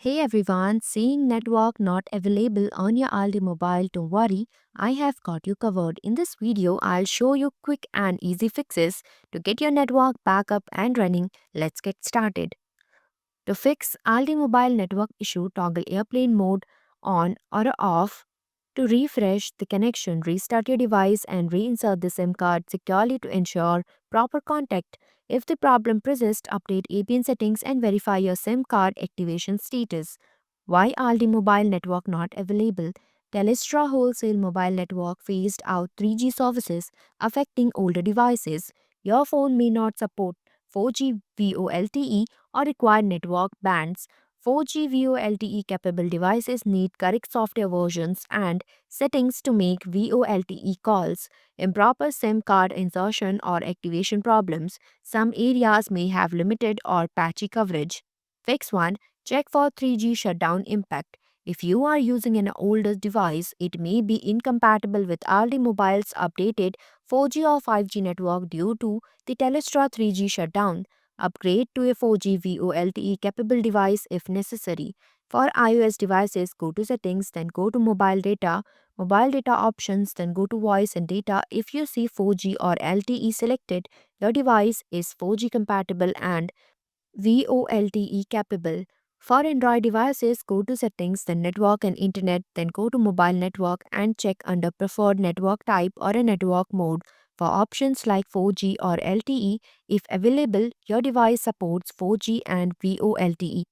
Hey everyone, seeing network not available on your Aldi mobile, don't worry, I have got you covered. In this video, I'll show you quick and easy fixes to get your network back up and running. Let's get started. To fix Aldi mobile network issue, toggle airplane mode on or off. To refresh the connection, restart your device and reinsert the SIM card securely to ensure proper contact. If the problem persists, update APN settings and verify your SIM card activation status. Why Aldi mobile network not available? Telstra wholesale mobile network phased out 3G services affecting older devices. Your phone may not support 4G VoLTE or require network bands. 4G VoLTE capable devices need correct software versions and settings to make VoLTE calls. Improper SIM card insertion or activation problems. Some areas may have limited or patchy coverage. Fix 1. Check for 3G shutdown impact. If you are using an older device, it may be incompatible with Aldi Mobile's updated 4G or 5G network due to the Telstra 3G shutdown. Upgrade to a 4G VoLTE capable device if necessary. For iOS devices, go to Settings, then go to Mobile data options, then go to Voice and Data. If you see 4G or LTE selected, your device is 4G compatible and VoLTE capable. For Android devices, go to Settings, then Network and Internet, then go to Mobile Network and check under Preferred Network Type or a Network Mode. For options like 4G or LTE, if available, your device supports 4G and VoLTE.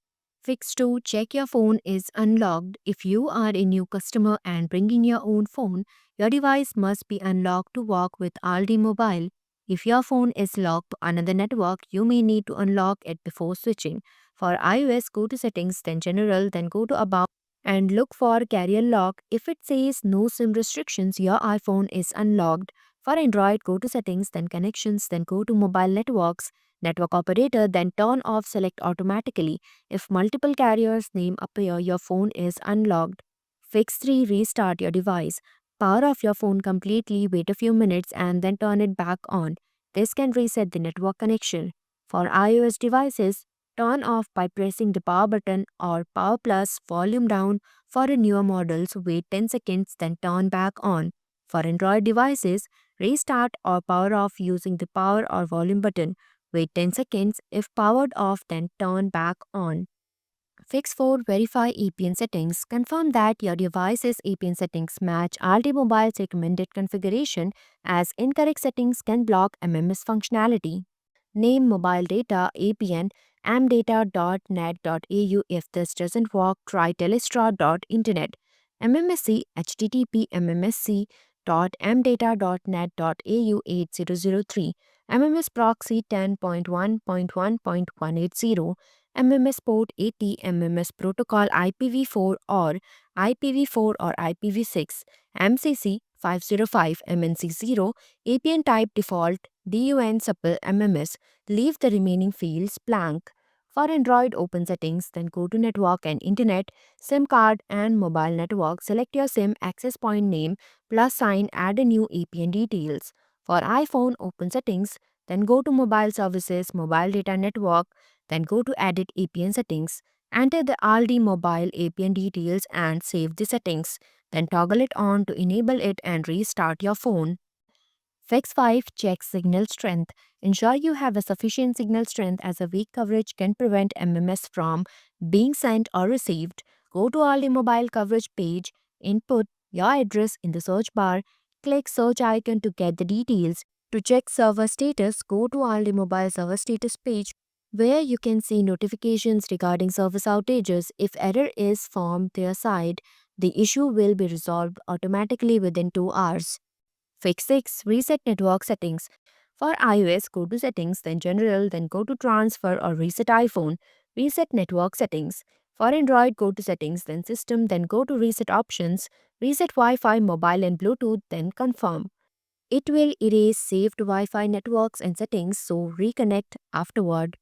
Fix 2. Check your phone is unlocked. If you are a new customer and bringing your own phone, your device must be unlocked to work with Aldi Mobile. If your phone is locked to another network, you may need to unlock it before switching. For iOS, go to Settings, then General, then go to About and look for Carrier Lock. If it says no SIM restrictions, your iPhone is unlocked. For Android, go to Settings, then Connections, then go to Mobile Networks, Network Operator, then turn off Select automatically. If multiple carriers' name appear, your phone is unlocked. Fix 3. Restart your device. Power off your phone completely, wait a few minutes, and then turn it back on. This can reset the network connection. For iOS devices, turn off by pressing the power button or power plus volume down. For newer models, wait 10 seconds, then turn back on. For Android devices, restart or power off using the power or volume button. Wait 10 seconds. If powered off, then turn back on. Fix 4. Verify APN settings. Confirm that your device's APN settings match Aldi Mobile's recommended configuration, as incorrect settings can block MMS functionality. Name mobile data APN amdata.net.au. If this doesn't work, try telstra.internet. MMSC http mmsc.mdata.net.au 8003. MMS proxy 10.1.1.180. MMS port 80. MMS protocol IPv4 or IPv4 or IPv6. MCC 505 MNC0. APN type default DUN supple MMS. Leave the remaining fields blank. For Android, open settings, then go to Network and Internet, SIM card and mobile network. Select your SIM access point name plus sign, add a new APN details. For iPhone, open settings, then go to Mobile Services, Mobile Data Network, then go to Edit APN settings. Enter the Aldi Mobile APN details and save the settings. Then toggle it on to enable it and restart your phone. Fix 5. Check signal strength. Ensure you have a sufficient signal strength, as a weak coverage can prevent MMS from being sent or received. Go to Aldi Mobile coverage page, input your address in the search bar, click search icon to get the details. To check server status, go to Aldi Mobile server status page where you can see notifications regarding service outages. If error is from their side, the issue will be resolved automatically within 2 hours. Fix 6. Reset network settings. For iOS, go to Settings, then General, then go to Transfer or Reset iPhone. Reset network settings. For Android, go to Settings, then System, then go to Reset Options. Reset Wi-Fi, Mobile and Bluetooth, then Confirm. It will erase saved Wi-Fi networks and settings, so reconnect afterward.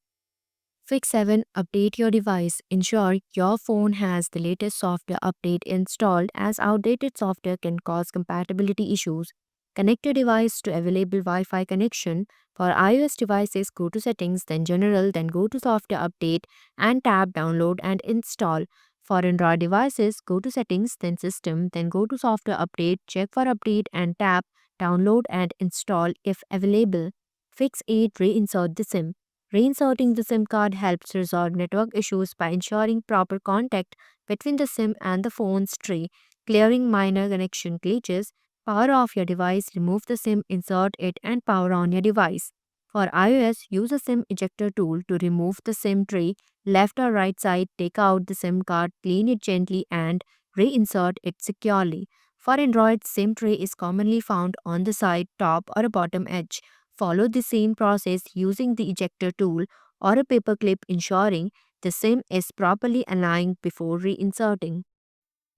Fix 7. Update your device. Ensure your phone has the latest software update installed, as outdated software can cause compatibility issues. Connect your device to available Wi-Fi connection. For iOS devices, go to Settings, then General, then go to Software Update and tap Download and Install. For Android devices, go to Settings, then System, then go to Software Update, check for Update and tap Download and Install if available. Fix 8. Reinsert the SIM. Reinserting the SIM card helps resolve network issues by ensuring proper contact between the SIM and the phone's tray, clearing minor connection glitches. Power off your device, remove the SIM, insert it, and power on your device. For iOS, use a SIM ejector tool to remove the SIM tray, left or right side, take out the SIM card, clean it gently, and reinsert it securely. For Android, SIM tray is commonly found on the side, top, or bottom edge. Follow the same process using the ejector tool or a paper clip, ensuring the SIM is properly aligned before reinserting.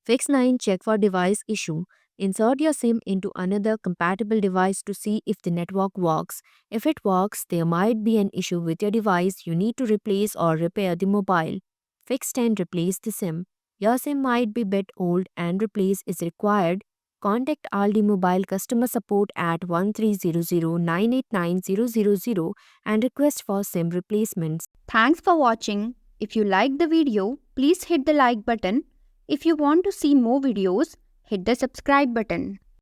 Fix 9. Check for device issue. Insert your SIM into another compatible device to see if the network works. If it works, there might be an issue with your device. You need to replace or repair the mobile. Fix 10. Replace the SIM. Your SIM might be a bit old and replace is required. Contact Aldi Mobile customer support at 1300 and request for SIM replacements. Thanks for watching. If you liked the video, please hit the like button. If you want to see more videos, hit the subscribe button.